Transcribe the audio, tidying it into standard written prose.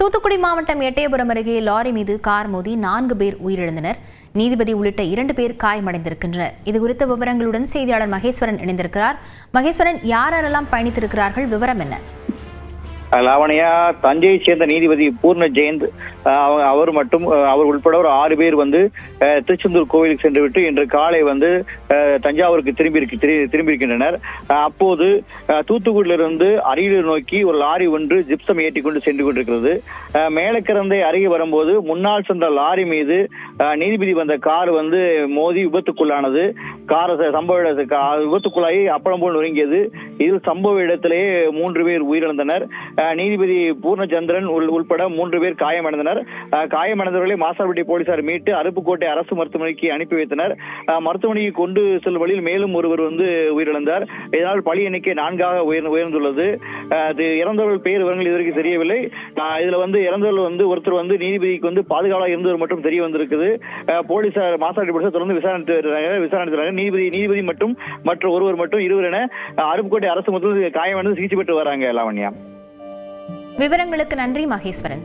தூத்துக்குடி மாவட்டம் எட்டயபுரம் அருகே லாரி மீது கார் மோதி 4 பேர் உயிரிழந்தனர். நீதிபதி உள்ளிட்ட 2 பேர் காயமடைந்திருக்கின்றனர். இதுகுறித்த விவரங்களுடன் செய்தியாளர் மகேஸ்வரன் இணைந்திருக்கிறார். மகேஸ்வரன், யாரெல்லாம் பயணித்திருக்கிறார்கள், விவரம் என்ன? லாவணியா, தஞ்சையை சேர்ந்த நீதிபதி பூர்ண ஜெயந்த் அவர் மற்றும் அவர் உட்பட ஒரு 6 பேர் திருச்செந்தூர் கோவிலுக்கு சென்றுவிட்டு இன்று காலை தஞ்சாவூருக்கு திரும்பியிருக்கின்றனர். அப்போது தூத்துக்குடியிலிருந்து அரியலூர் நோக்கி ஒரு லாரி ஒன்று ஜிப்சம் ஏற்றி கொண்டு சென்று கொண்டிருக்கிறது. மேலக்கரந்தை அருகே வரும்போது முன்னால் சென்ற லாரி மீது நீதிபதி வந்த கார் மோதி விபத்துக்குள்ளானது. விபத்துக்குள்ளாகி அப்பளம் போல் நொறுங்கியது. இதில் சம்பவ இடத்திலேயே 3 பேர் உயிரிழந்தனர். நீதிபதி பூர்ணச்சந்திரன் உள்பட 3 பேர் காயமடைந்தனர். காயமடைந்தவர்களை மாசார்பட்டி போலீசார் மீட்டு அருப்புக்கோட்டை அரசு மருத்துவமனைக்கு அனுப்பி வைத்தனர். மருத்துவமனைக்கு கொண்டு செல்லும் வழியில் மேலும் ஒருவர் உயிரிழந்தார். இதனால் பலி எண்ணிக்கை 4ஆக உயர்ந்துள்ளது. இறந்தவர்கள் பெயர் விவரங்கள் இதுவரைக்கும் தெரியவில்லை. இதுல இறந்தவர்கள் ஒருத்தர் நீதிபதிக்கு பாதுகாவலாக இருந்தவர் மட்டும் தெரிய வந்திருக்குது. போலீசார் மாசார்பட்டி போலீசார் தொடர்ந்து விசாரித்து நீதிபதி மற்றும் மற்ற ஒருவர் மட்டும் இருவர் என அருப்புக்கோட்டை அரசு மருத்துவமனையில் காயமடைந்து சிகிச்சை பெற்று வராங்க. லாவண்யா, விவரங்களுக்கு நன்றி மகேஸ்வரன்.